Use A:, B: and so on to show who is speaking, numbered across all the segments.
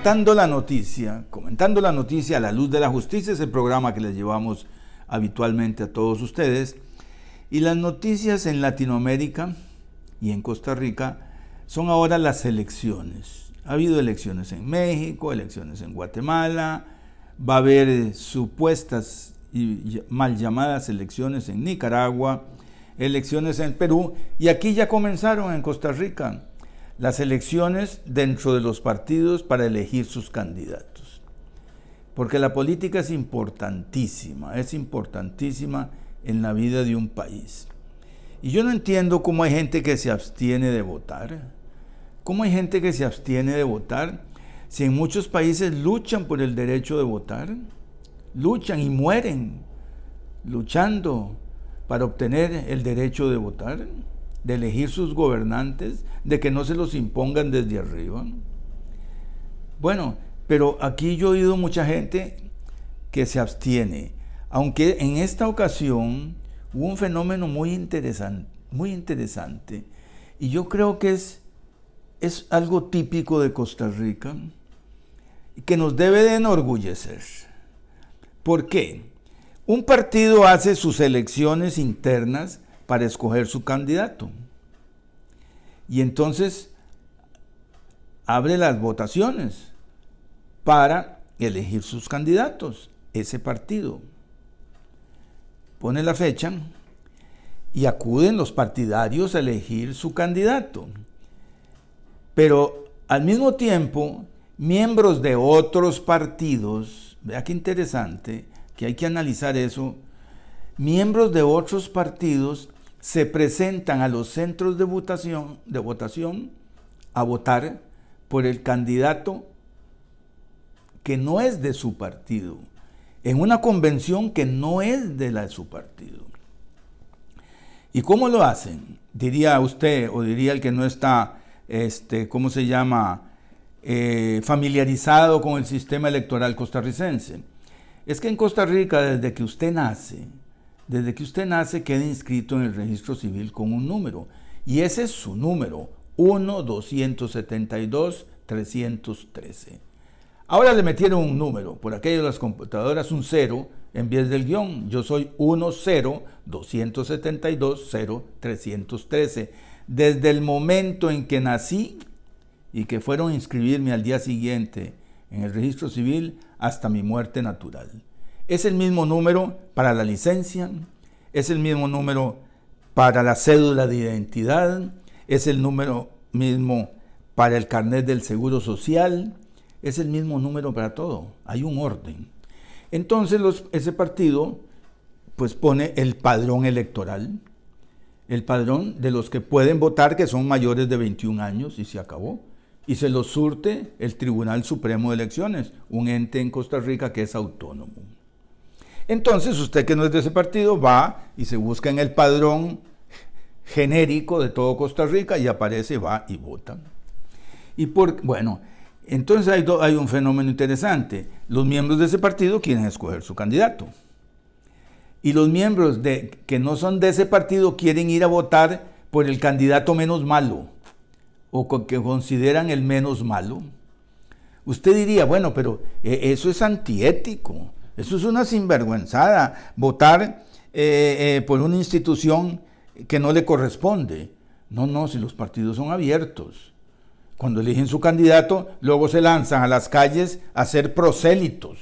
A: comentando la noticia a la luz de la justicia, es el programa que les llevamos habitualmente a todos ustedes. Y las noticias en Latinoamérica y en Costa Rica son ahora las elecciones. Ha habido elecciones en México, elecciones en Guatemala, va a haber supuestas y mal llamadas elecciones en Nicaragua, elecciones en Perú, y aquí ya comenzaron en Costa Rica las elecciones dentro de los partidos para elegir sus candidatos. Porque la política es importantísima en la vida de un país. Y yo no entiendo cómo hay gente que se abstiene de votar. ¿Cómo hay gente que se abstiene de votar si en muchos países luchan por el derecho de votar? Luchan y mueren luchando para obtener el derecho de votar, de elegir sus gobernantes, de que no se los impongan desde arriba. Bueno, pero aquí yo he oído mucha gente que se abstiene, aunque en esta ocasión hubo un fenómeno muy interesante, y yo creo que es algo típico de Costa Rica, que nos debe de enorgullecer. ¿Por qué? Un partido hace sus elecciones internas para escoger su candidato. Y entonces abre las votaciones para elegir sus candidatos, ese partido. Pone la fecha y acuden los partidarios a elegir su candidato. Pero al mismo tiempo, miembros de otros partidos, vea qué interesante, que hay que analizar eso, miembros de otros partidos se presentan a los centros de votación a votar por el candidato que no es de su partido, en una convención que no es de su partido. ¿Y cómo lo hacen? Diría usted, o diría el que no está, familiarizado con el sistema electoral costarricense. Es que en Costa Rica, desde que usted nace, queda inscrito en el registro civil con un número. Y ese es su número, 1-272-313. Ahora le metieron un número, por aquello de las computadoras, un 0 en vez del guión. Yo soy 1-0-272-0-313. Desde el momento en que nací y que fueron a inscribirme al día siguiente en el registro civil hasta mi muerte natural. Es el mismo número para la licencia, es el mismo número para la cédula de identidad, es el número mismo para el carnet del Seguro Social, es el mismo número para todo, hay un orden. Entonces ese partido pues pone el padrón electoral, el padrón de los que pueden votar, que son mayores de 21 años, y se acabó. Y se los surte el Tribunal Supremo de Elecciones, un ente en Costa Rica que es autónomo. Entonces, usted que no es de ese partido va y se busca en el padrón genérico de todo Costa Rica y aparece, va y vota. Entonces hay un fenómeno interesante. Los miembros de ese partido quieren escoger su candidato. Y los miembros que no son de ese partido quieren ir a votar por el candidato menos malo, o que consideran el menos malo. Usted diría, bueno, pero eso es antiético, eso es una sinvergüenzada, votar por una institución que no le corresponde. No, si los partidos son abiertos. Cuando eligen su candidato, luego se lanzan a las calles a ser prosélitos.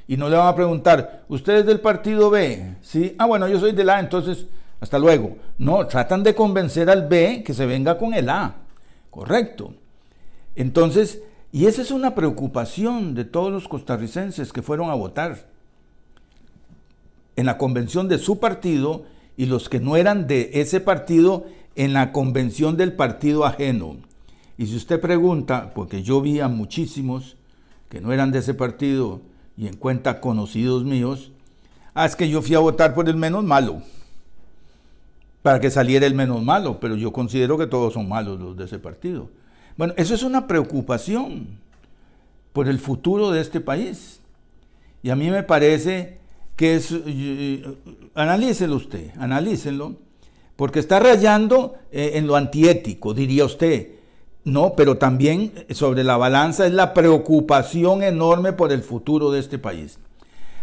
A: Y no le van a preguntar, ¿usted es del partido B? ¿Sí? Bueno, yo soy del A, entonces, hasta luego. No, tratan de convencer al B que se venga con el A. Correcto. Entonces, y esa es una preocupación de todos los costarricenses que fueron a votar en la convención de su partido y los que no eran de ese partido en la convención del partido ajeno. Y si usted pregunta, porque yo vi a muchísimos que no eran de ese partido y en cuenta conocidos míos, es que yo fui a votar por el menos malo, para que saliera el menos malo, pero yo considero que todos son malos los de ese partido. Bueno, eso es una preocupación por el futuro de este país. Y a mí me parece que es, analícelo usted, analícenlo, porque está rayando en lo antiético, diría usted. No, pero también sobre la balanza es la preocupación enorme por el futuro de este país.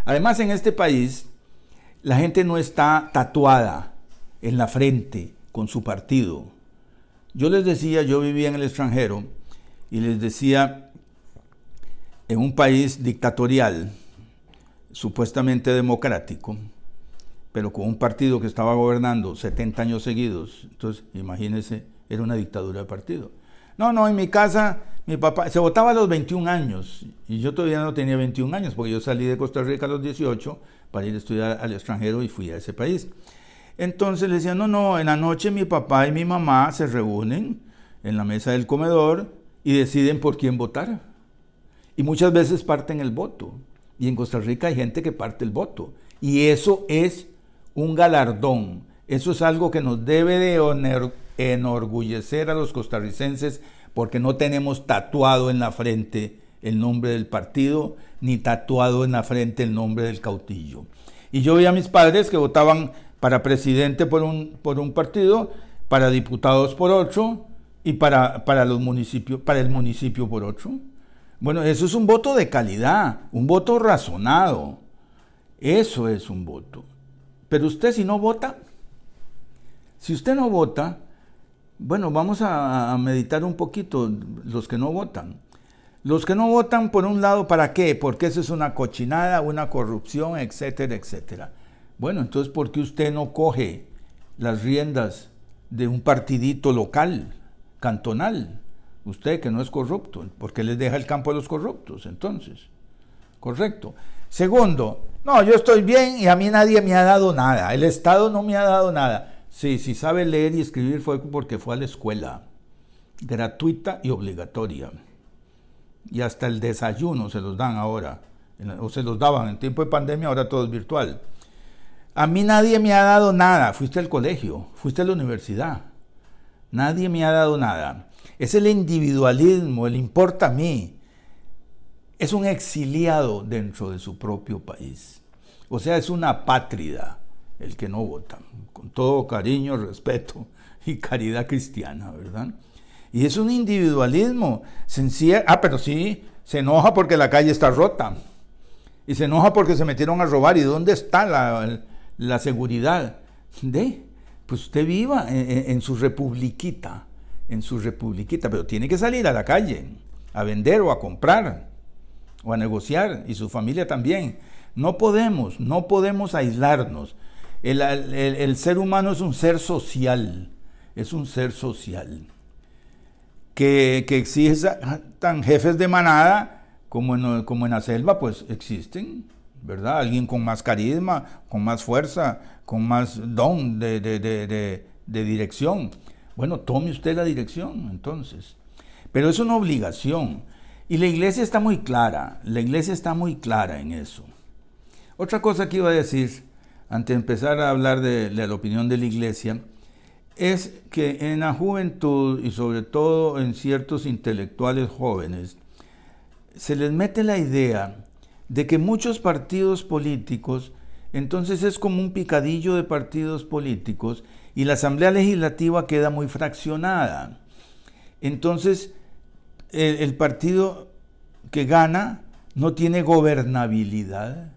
A: Además, en este país, la gente no está tatuada en la frente con su partido. Yo les decía, yo vivía en el extranjero y les decía, en un país dictatorial, supuestamente democrático, pero con un partido que estaba gobernando 70 años seguidos, entonces imagínense, era una dictadura de partido. No, en mi casa, mi papá se votaba a los 21 años y yo todavía no tenía 21 años porque yo salí de Costa Rica a los 18 para ir a estudiar al extranjero y fui a ese país. Entonces le decían, no, en la noche mi papá y mi mamá se reúnen en la mesa del comedor y deciden por quién votar. Y muchas veces parten el voto. Y en Costa Rica hay gente que parte el voto. Y eso es un galardón. Eso es algo que nos debe de enorgullecer a los costarricenses porque no tenemos tatuado en la frente el nombre del partido ni tatuado en la frente el nombre del caudillo. Y yo vi a mis padres que votaban para presidente por un partido, para diputados por otro y para el municipio por otro. Bueno, eso es un voto de calidad, un voto razonado. Eso es un voto. Pero usted si no vota, bueno, vamos a meditar un poquito los que no votan. Los que no votan, por un lado, ¿para qué? Porque eso es una cochinada, una corrupción, etcétera, etcétera. Bueno, entonces, ¿por qué usted no coge las riendas de un partidito local, cantonal? Usted que no es corrupto, ¿por qué les deja el campo a los corruptos? Entonces, correcto. Segundo, no, yo estoy bien y a mí nadie me ha dado nada. El Estado no me ha dado nada. Sí, si sabe leer y escribir fue porque fue a la escuela, gratuita y obligatoria. Y hasta el desayuno se los dan ahora, o se los daban en tiempo de pandemia, ahora todo es virtual. A mí nadie me ha dado nada. Fuiste al colegio, fuiste a la universidad. Nadie me ha dado nada. Es el individualismo, el importa a mí. Es un exiliado dentro de su propio país. O sea, es una apátrida el que no vota. Con todo cariño, respeto y caridad cristiana, ¿verdad? Y es un individualismo. Pero sí, se enoja porque la calle está rota. Y se enoja porque se metieron a robar. ¿Y dónde está la seguridad? Pues usted viva en su republiquita. Pero tiene que salir a la calle a vender o a comprar o a negociar, y su familia también. No podemos aislarnos. El ser humano es un ser social, que exige tan jefes de manada como en la selva, pues existen, ¿verdad? Alguien con más carisma, con más fuerza, con más don de dirección. Bueno, tome usted la dirección, entonces. Pero es una obligación. Y la iglesia está muy clara. En eso. Otra cosa que iba a decir, antes de empezar a hablar de la opinión de la iglesia, es que en la juventud, y sobre todo en ciertos intelectuales jóvenes, se les mete la idea de que muchos partidos políticos, entonces es como un picadillo de partidos políticos, y la Asamblea Legislativa queda muy fraccionada. Entonces, el partido que gana no tiene gobernabilidad.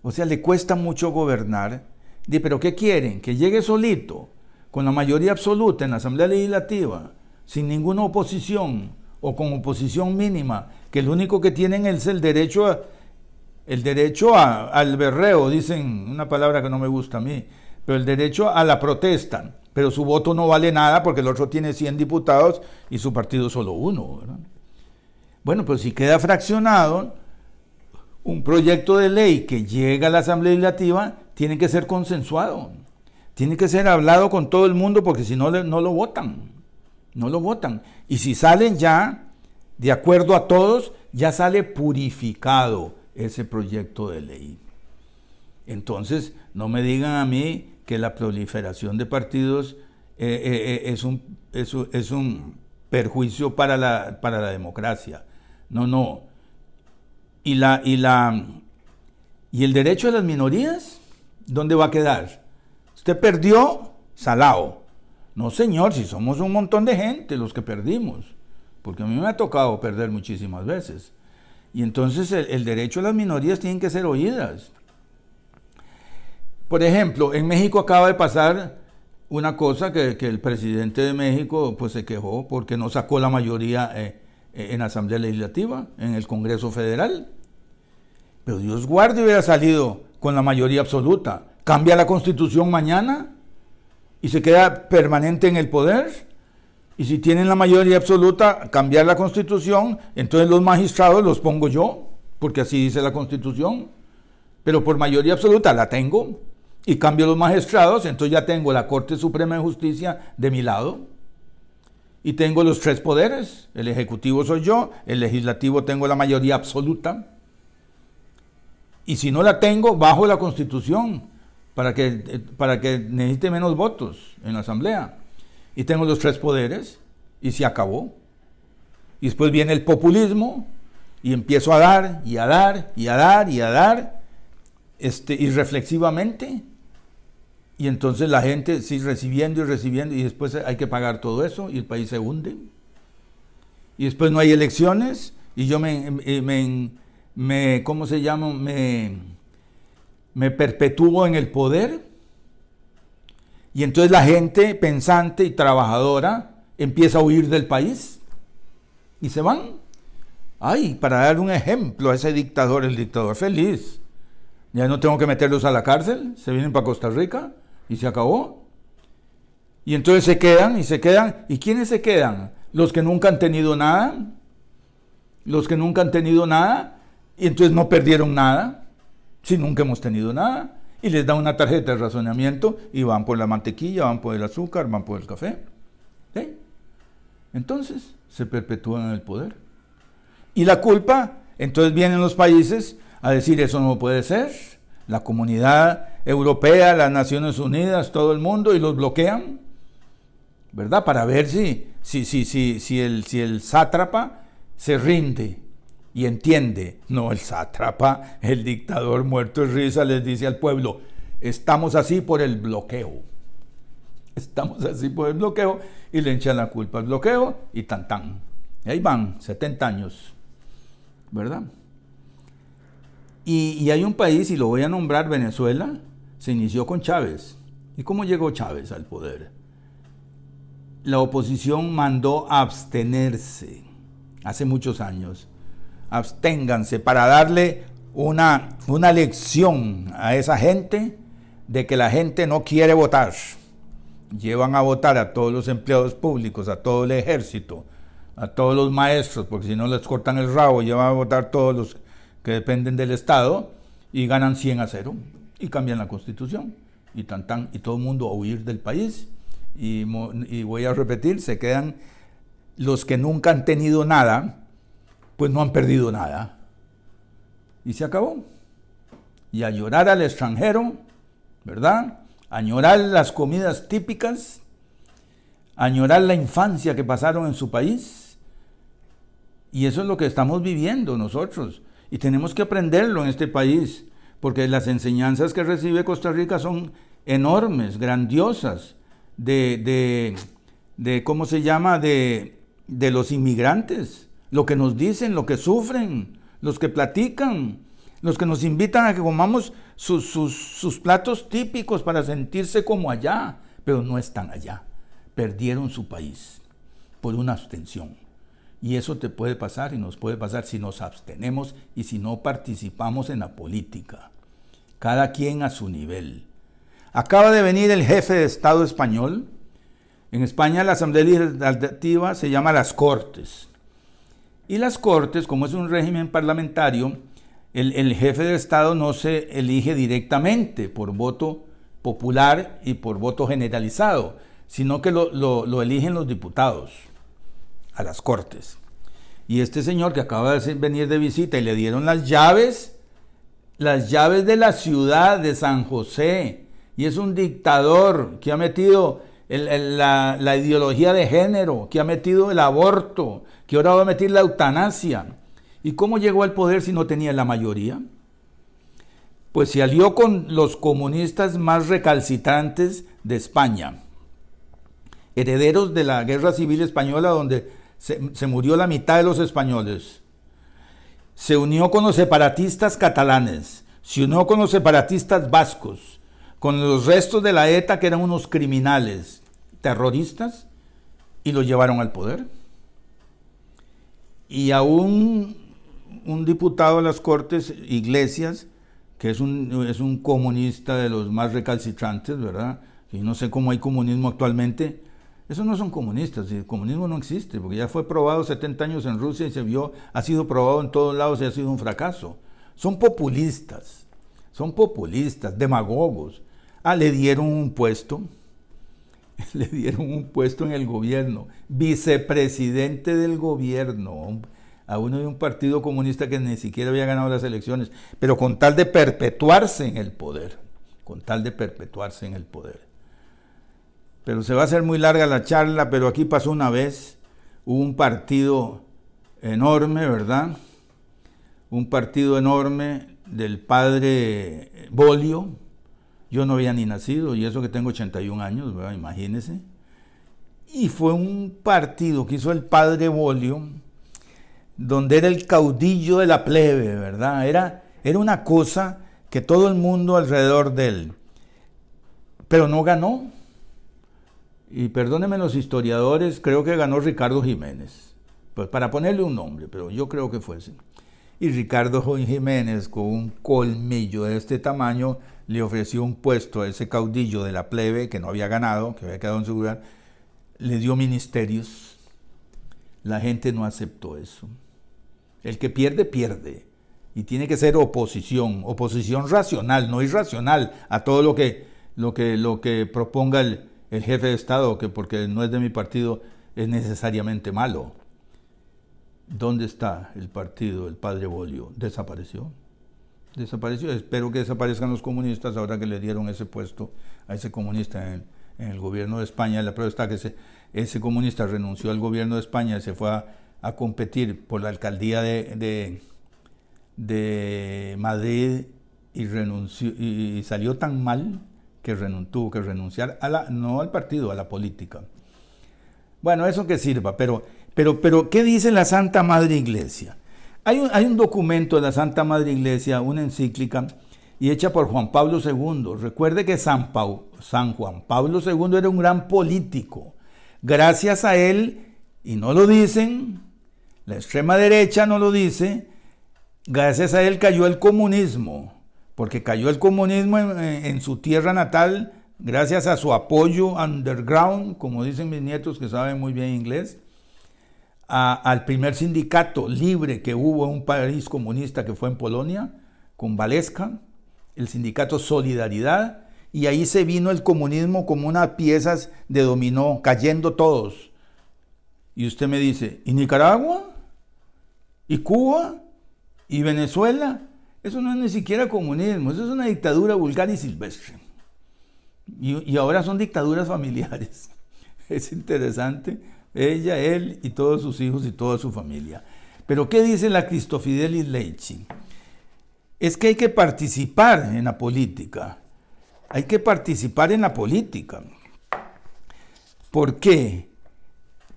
A: O sea, le cuesta mucho gobernar. Pero ¿qué quieren? Que llegue solito, con la mayoría absoluta en la Asamblea Legislativa, sin ninguna oposición, o con oposición mínima, que lo único que tienen es el derecho al berreo, dicen una palabra que no me gusta a mí, pero el derecho a la protesta, pero su voto no vale nada porque el otro tiene 100 diputados y su partido solo uno, ¿verdad? Bueno, pues si queda fraccionado, un proyecto de ley que llega a la Asamblea Legislativa tiene que ser consensuado, tiene que ser hablado con todo el mundo porque si no, no lo votan. Y si salen ya, de acuerdo a todos, ya sale purificado ese proyecto de ley. Entonces, no me digan a mí que la proliferación de partidos es un perjuicio para la democracia. No. ¿Y el derecho de las minorías? ¿Dónde va a quedar? Usted perdió, salao. No, señor, si somos un montón de gente los que perdimos, porque a mí me ha tocado perder muchísimas veces. Y entonces el derecho a las minorías tienen que ser oídas. Por ejemplo, en México acaba de pasar una cosa que el presidente de México pues se quejó porque no sacó la mayoría en la Asamblea Legislativa, en el Congreso Federal. Pero Dios guarde hubiera salido con la mayoría absoluta. Cambia la Constitución mañana y se queda permanente en el poder. Y si tienen la mayoría absoluta, cambiar la Constitución, entonces los magistrados los pongo yo, porque así dice la Constitución. Pero por mayoría absoluta la tengo y cambio los magistrados, entonces ya tengo la Corte Suprema de Justicia de mi lado. Y tengo los tres poderes, el Ejecutivo soy yo, el Legislativo tengo la mayoría absoluta. Y si no la tengo, bajo la Constitución para que necesite menos votos en la Asamblea. Y tengo los tres poderes y se acabó. Y después viene el populismo y empiezo a dar y a dar y a dar y a dar irreflexivamente. Y entonces la gente sigue recibiendo y recibiendo y después hay que pagar todo eso y el país se hunde. Y después no hay elecciones y yo ¿cómo se llama? Me perpetúo en el poder. Y entonces la gente pensante y trabajadora empieza a huir del país y se van. Ay, para dar un ejemplo a ese dictador, el dictador feliz. Ya no tengo que meterlos a la cárcel, se vienen para Costa Rica y se acabó. Y entonces se quedan y se quedan. ¿Y quiénes se quedan? Los que nunca han tenido nada. Los que nunca han tenido nada y entonces no perdieron nada, si nunca hemos tenido nada. Y les da una tarjeta de razonamiento y van por la mantequilla, van por el azúcar, van por el café. ¿Sí? Entonces se perpetúan en el poder. Y la culpa, entonces vienen los países a decir eso no puede ser. La comunidad europea, las Naciones Unidas, todo el mundo, y los bloquean, ¿verdad? Para ver si el sátrapa se rinde y entiende. No, el sátrapa, el dictador muerto de risa les dice al pueblo, estamos así por el bloqueo. Estamos así por el bloqueo y le echan la culpa al bloqueo y tan tan. Y ahí van, 70 años, ¿verdad? Y hay un país, y lo voy a nombrar, Venezuela, se inició con Chávez. ¿Y cómo llegó Chávez al poder? La oposición mandó a abstenerse hace muchos años. Absténganse para darle una lección a esa gente de que la gente no quiere votar. Llevan a votar a todos los empleados públicos, a todo el ejército, a todos los maestros, porque si no les cortan el rabo, llevan a votar todos los que dependen del Estado y ganan 100-0 y cambian la Constitución y y todo el mundo a huir del país. Y voy a repetir, se quedan los que nunca han tenido nada, pues no han perdido nada. Y se acabó. Y a llorar al extranjero, ¿verdad? A añorar las comidas típicas, a añorar la infancia que pasaron en su país. Y eso es lo que estamos viviendo nosotros. Y tenemos que aprenderlo en este país, porque las enseñanzas que recibe Costa Rica son enormes, grandiosas, ¿cómo se llama? De los inmigrantes. Lo que nos dicen, lo que sufren, los que platican, los que nos invitan a que comamos sus platos típicos para sentirse como allá, pero no están allá. Perdieron su país por una abstención. Y eso te puede pasar y nos puede pasar si nos abstenemos y si no participamos en la política. Cada quien a su nivel. Acaba de venir el jefe de Estado español. En España la Asamblea Legislativa se llama las Cortes. Y las Cortes, como es un régimen parlamentario, el jefe de Estado no se elige directamente por voto popular y por voto generalizado, sino que lo eligen los diputados a las Cortes. Y este señor que acaba de venir de visita y le dieron las llaves de la ciudad de San José, y es un dictador que ha metido la ideología de género, que ha metido el aborto, que ahora va a meter la eutanasia. ¿Y cómo llegó al poder si no tenía la mayoría? Pues se alió con los comunistas más recalcitrantes de España. herederos de la Guerra Civil Española, donde se murió la mitad de los españoles. Se unió con los separatistas catalanes, se unió con los separatistas vascos, con los restos de la ETA, que eran unos criminales, terroristas, y los llevaron al poder. Y aún un diputado de las Cortes, Iglesias, que es un comunista de los más recalcitrantes, ¿verdad? Y no sé cómo hay comunismo actualmente. Esos no son comunistas, el comunismo no existe, porque ya fue probado 70 años en Rusia y ha sido probado en todos lados y ha sido un fracaso. Son populistas, demagogos. Le dieron un puesto, en el gobierno, vicepresidente del gobierno, a uno de un partido comunista que ni siquiera había ganado las elecciones, pero con tal de perpetuarse en el poder, Pero se va a hacer muy larga la charla, pero aquí pasó una vez, hubo un partido enorme, ¿verdad? Un partido enorme del padre Bolio. Yo no había ni nacido, y eso que tengo 81 años, ¿verdad? Imagínense. Y fue un partido que hizo el padre Bolio, donde era el caudillo de la plebe, ¿verdad? Era una cosa que todo el mundo alrededor de él. Pero no ganó. Y perdónenme los historiadores, creo que ganó Ricardo Jiménez. Pues para ponerle un nombre, pero yo creo que fue ese. Y Ricardo Jiménez, con un colmillo de este tamaño, le ofreció un puesto a ese caudillo de la plebe que no había ganado, que había quedado en su lugar, le dio ministerios. La gente no aceptó eso. El que pierde, pierde. Y tiene que ser oposición racional, no irracional, a todo lo que proponga el jefe de Estado, que porque no es de mi partido es necesariamente malo. ¿Dónde está el partido del padre Bolio? Desapareció. Espero que desaparezcan los comunistas ahora que le dieron ese puesto a ese comunista en el gobierno de España. La prueba está que ese comunista renunció al gobierno de España y se fue a competir por la alcaldía de Madrid y renunció, y salió tan mal que tuvo que renunciar no al partido, a la política. Bueno, eso que sirva, pero ¿qué dice la Santa Madre Iglesia? Hay un documento de la Santa Madre Iglesia, una encíclica, y hecha por Juan Pablo II. Recuerde que San Juan Pablo II era un gran político. Gracias a él, y no lo dicen, la extrema derecha no lo dice, gracias a él cayó el comunismo, porque cayó el comunismo en su tierra natal, gracias a su apoyo underground, como dicen mis nietos que saben muy bien inglés, al primer sindicato libre que hubo en un país comunista que fue en Polonia, con Waleska, el sindicato Solidaridad, y ahí se vino el comunismo como unas piezas de dominó, cayendo todos. Y usted me dice, ¿y Nicaragua? ¿Y Cuba? ¿Y Venezuela? Eso no es ni siquiera comunismo, eso es una dictadura vulgar y silvestre. Y ahora son dictaduras familiares. Es interesante. Ella, él y todos sus hijos y toda su familia. Pero ¿qué dice la Christofidelis Laici? Es que hay que participar en la política. Hay que participar en la política. ¿Por qué?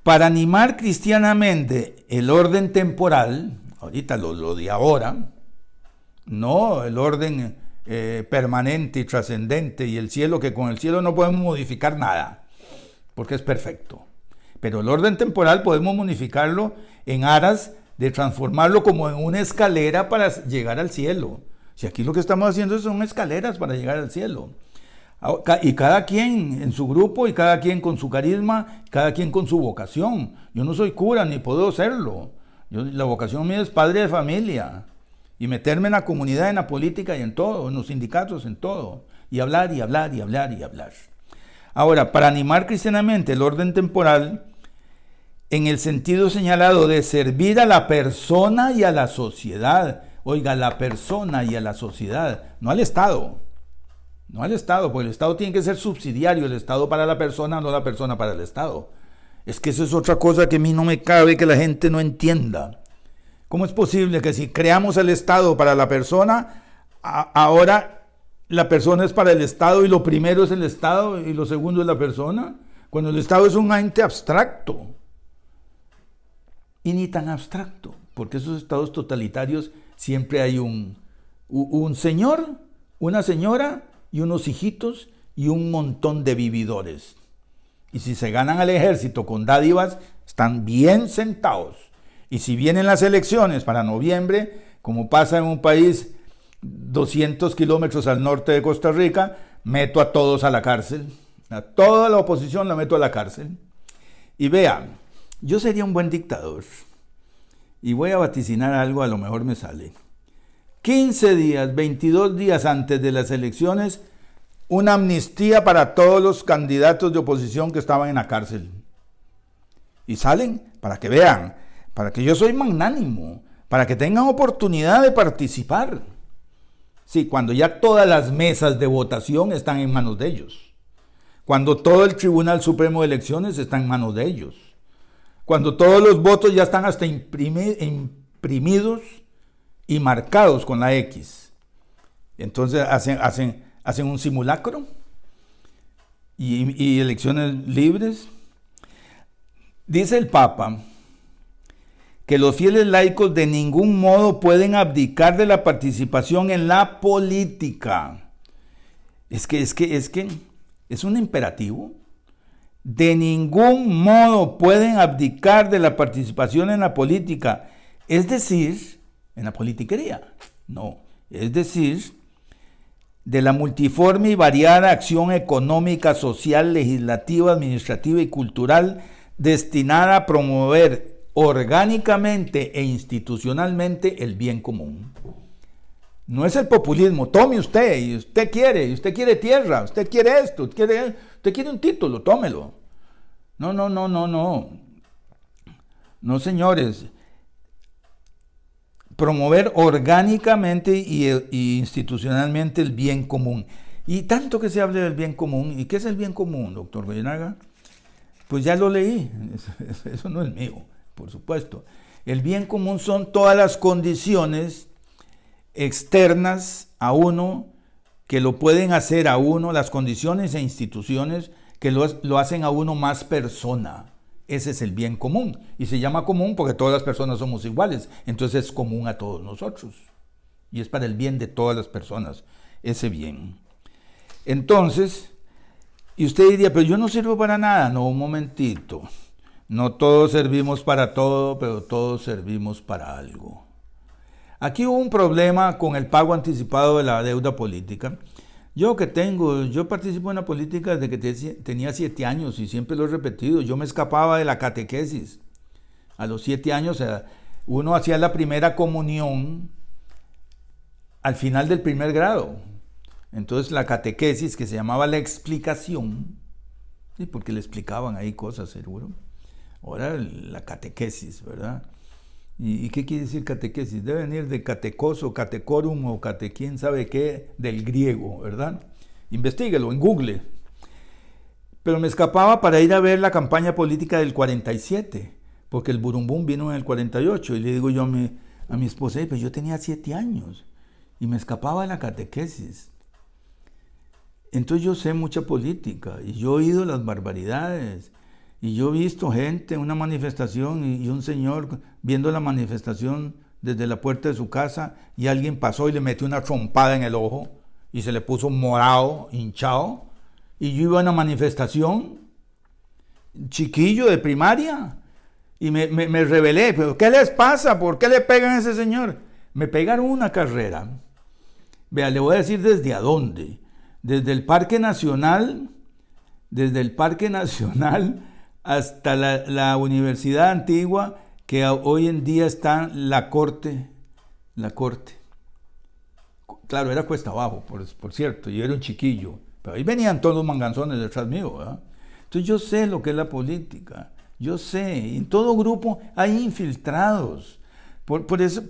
A: Para animar cristianamente el orden temporal, ahorita lo de ahora, no el orden permanente y trascendente y el cielo, que con el cielo no podemos modificar nada, porque es perfecto. Pero el orden temporal podemos modificarlo en aras de transformarlo como en una escalera para llegar al cielo. Si aquí lo que estamos haciendo son escaleras para llegar al cielo. Y cada quien en su grupo, y cada quien con su carisma, cada quien con su vocación. Yo no soy cura, ni puedo serlo. La vocación mía es padre de familia. Y meterme en la comunidad, en la política y en todo, en los sindicatos, en todo. Y hablar, y hablar, y hablar, y hablar. Ahora, para animar cristianamente el orden temporal, en el sentido señalado de servir a la persona y a la sociedad. Oiga, la persona y a la sociedad, no al Estado. No al Estado, porque el Estado tiene que ser subsidiario, el Estado para la persona, no la persona para el Estado. Es que eso es otra cosa que a mí no me cabe que la gente no entienda. ¿Cómo es posible que si creamos el Estado para la persona, ahora la persona es para el Estado y lo primero es el Estado y lo segundo es la persona? cuando el Estado es un ente abstracto. Y ni tan abstracto, porque esos estados totalitarios siempre hay un señor, una señora y unos hijitos y un montón de vividores. Y si se ganan al ejército con dádivas, están bien sentados. Y si vienen las elecciones para noviembre, como pasa en un país 200 kilómetros al norte de Costa Rica, meto a todos a la cárcel. A toda la oposición la meto a la cárcel. Y vean, yo sería un buen dictador. Y voy a vaticinar algo, a lo mejor me sale. 15 días, 22 días antes de las elecciones, una amnistía para todos los candidatos de oposición que estaban en la cárcel. Y salen para que vean, para que yo soy magnánimo, para que tengan oportunidad de participar. Sí, cuando ya todas las mesas de votación están en manos de ellos. Cuando todo el Tribunal Supremo de Elecciones está en manos de ellos. Cuando todos los votos ya están hasta imprimidos y marcados con la X. Entonces hacen un simulacro y elecciones libres. Dice el Papa que los fieles laicos de ningún modo pueden abdicar de la participación en la política. Es que es un imperativo. De ningún modo pueden abdicar de la participación en la política, es decir, en la politiquería. No, es decir, de la multiforme y variada acción económica, social, legislativa, administrativa y cultural destinada a promover orgánicamente e institucionalmente el bien común. No es el populismo, tome usted, y usted quiere tierra, usted quiere esto, usted quiere un título, tómelo. No, señores. Promover orgánicamente y institucionalmente el bien común. Y tanto que se hable del bien común. ¿Y qué es el bien común, doctor Goyenaga? Pues ya lo leí, eso no es mío, por supuesto. El bien común son todas las condiciones externas a uno, que lo pueden hacer a uno, las condiciones e instituciones que lo hacen a uno más persona. Ese es el bien común. Y se llama común porque todas las personas somos iguales. Entonces es común a todos nosotros. Y es para el bien de todas las personas, ese bien. Entonces, y usted diría, pero yo no sirvo para nada. No, un momentito. No todos servimos para todo, pero todos servimos para algo. Aquí hubo un problema con el pago anticipado de la deuda política. Yo participo en la política desde que tenía 7 años y siempre lo he repetido. Yo me escapaba de la catequesis. A los 7 años uno hacía la primera comunión al final del primer grado. Entonces la catequesis, que se llamaba la explicación, ¿sí? Porque le explicaban ahí cosas, seguro. Ahora la catequesis, ¿verdad? ¿Y qué quiere decir catequesis? Debe venir de catecos o catecorum o quién sabe qué, del griego, ¿verdad? Investíguelo en Google. Pero me escapaba para ir a ver la campaña política del 47, porque el burumbum vino en el 48. Y le digo yo a mi esposa, pues yo tenía 7 años y me escapaba de la catequesis. Entonces yo sé mucha política y yo he oído las barbaridades. Y yo he visto gente en una manifestación y un señor viendo la manifestación desde la puerta de su casa y alguien pasó y le metió una trompada en el ojo y se le puso morado, hinchado. Y yo iba a una manifestación, chiquillo de primaria, y me rebelé. ¿Pero qué les pasa? ¿Por qué le pegan a ese señor? Me pegaron una carrera. Vea, le voy a decir desde a dónde. Desde el Parque Nacional hasta la Universidad Antigua, que hoy en día está la corte. Claro, era cuesta abajo, por cierto, yo era un chiquillo, pero ahí venían todos los manganzones detrás mío, ¿verdad? Entonces yo sé lo que es la política, yo sé, y en todo grupo hay infiltrados, por eso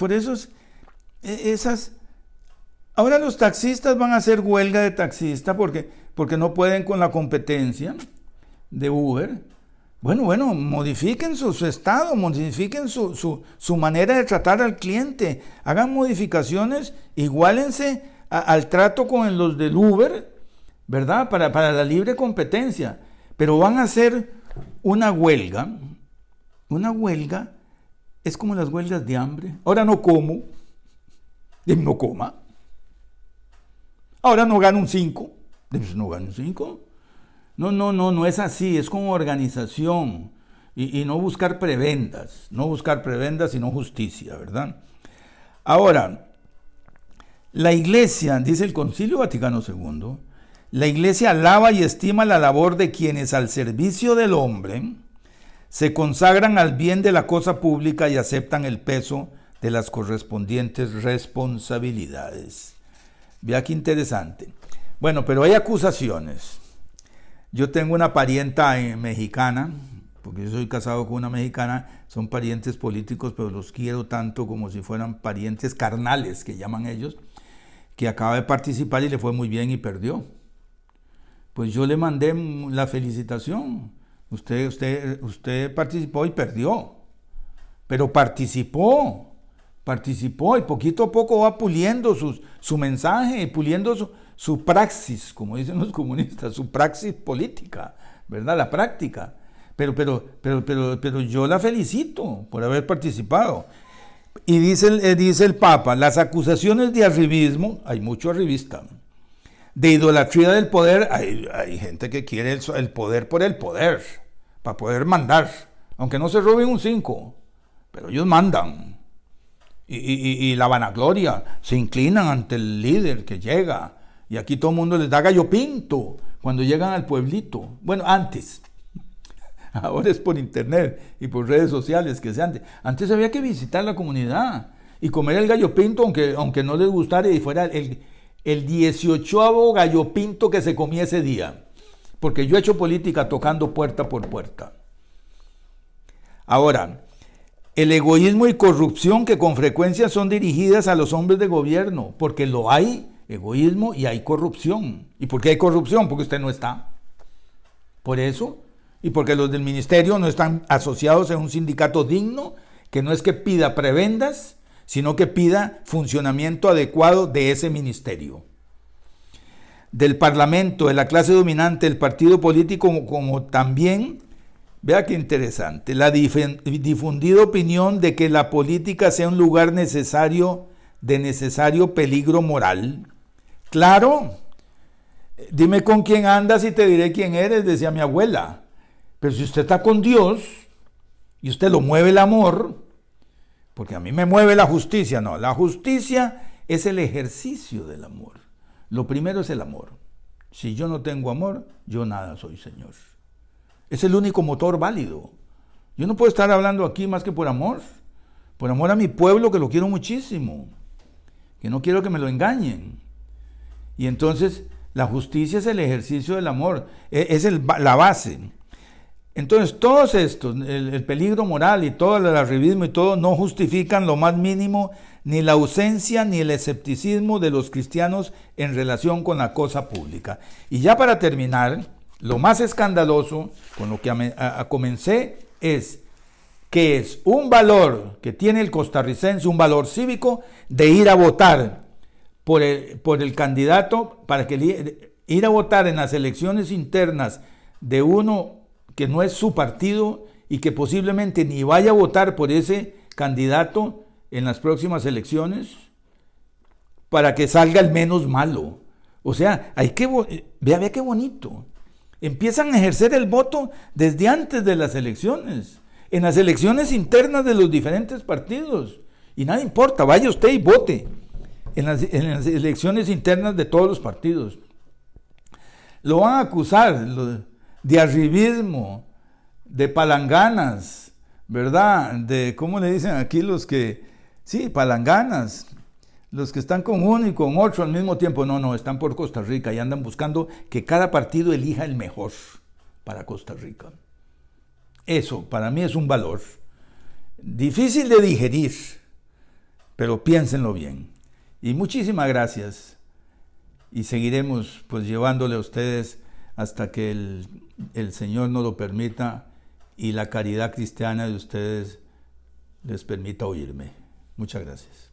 A: esas... Ahora los taxistas van a hacer huelga de taxista porque no pueden con la competencia de Uber. Bueno, modifiquen su estado, modifiquen su manera de tratar al cliente, hagan modificaciones, iguálense al trato con los del Uber, ¿verdad? Para la libre competencia. pero van a hacer una huelga. Una huelga es como las huelgas de hambre. Ahora no como, no coma. Ahora no gano un 5, no gano un 5. No es así, es como organización y no buscar prebendas, sino justicia, ¿verdad? Ahora, la Iglesia, dice el Concilio Vaticano II, la Iglesia alaba y estima la labor de quienes al servicio del hombre se consagran al bien de la cosa pública y aceptan el peso de las correspondientes responsabilidades. Vea qué interesante. Bueno, pero hay acusaciones. Yo tengo una parienta mexicana, porque yo soy casado con una mexicana, son parientes políticos, pero los quiero tanto como si fueran parientes carnales, que llaman ellos, que acaba de participar y le fue muy bien y perdió. Pues yo le mandé la felicitación. Usted participó y perdió, pero participó y poquito a poco va puliendo su mensaje, puliendo su praxis, como dicen los comunistas, su praxis política, ¿verdad? La práctica. Pero yo la felicito por haber participado. Y dice el Papa, las acusaciones de arribismo, hay mucho arribista, de idolatría del poder, hay gente que quiere el poder por el poder, para poder mandar, aunque no se roben un 5, pero ellos mandan. Y la vanagloria, se inclinan ante el líder que llega, y aquí todo el mundo les da gallo pinto cuando llegan al pueblito. Bueno, antes, ahora es por internet y por redes sociales que se antes. Antes había que visitar la comunidad y comer el gallo pinto, aunque no les gustara y fuera el 18º gallo pinto que se comía ese día. Porque yo he hecho política tocando puerta por puerta. Ahora, el egoísmo y corrupción que con frecuencia son dirigidas a los hombres de gobierno, porque lo hay egoísmo y hay corrupción. ¿Y por qué hay corrupción? Porque usted no está. Por eso, y porque los del ministerio no están asociados en un sindicato digno, que no es que pida prebendas, sino que pida funcionamiento adecuado de ese ministerio. Del parlamento, de la clase dominante, del partido político, como también, vea qué interesante, la difundida opinión de que la política sea un lugar de necesario peligro moral. Claro, dime con quién andas y te diré quién eres, decía mi abuela. Pero si usted está con Dios y usted lo mueve el amor, porque a mí me mueve la justicia, no, la justicia es el ejercicio del amor. Lo primero es el amor. Si yo no tengo amor, yo nada soy, Señor. Es el único motor válido. Yo no puedo estar hablando aquí más que por amor a mi pueblo, que lo quiero muchísimo, que no quiero que me lo engañen. Y entonces la justicia es el ejercicio del amor, es la base. Entonces todos estos, el peligro moral y todo el arribismo y todo, no justifican lo más mínimo ni la ausencia ni el escepticismo de los cristianos en relación con la cosa pública. Y ya para terminar, lo más escandaloso con lo que comencé es que es un valor que tiene el costarricense, un valor cívico, de ir a votar por el candidato, para que ir a votar en las elecciones internas de uno que no es su partido y que posiblemente ni vaya a votar por ese candidato en las próximas elecciones, para que salga el menos malo. O sea, vea qué bonito. Empiezan a ejercer el voto desde antes de las elecciones, en las elecciones internas de los diferentes partidos. Y nada importa, vaya usted y vote en las elecciones internas de todos los partidos. Lo van a acusar de arribismo, de palanganas, ¿verdad? De, ¿cómo le dicen aquí los que? Sí, palanganas, los que están con uno y con otro al mismo tiempo. No, están por Costa Rica y andan buscando que cada partido elija el mejor para Costa Rica. Eso para mí es un valor difícil de digerir, pero piénsenlo bien. Y muchísimas gracias, y seguiremos pues llevándole a ustedes hasta que el Señor nos lo permita y la caridad cristiana de ustedes les permita oírme. Muchas gracias.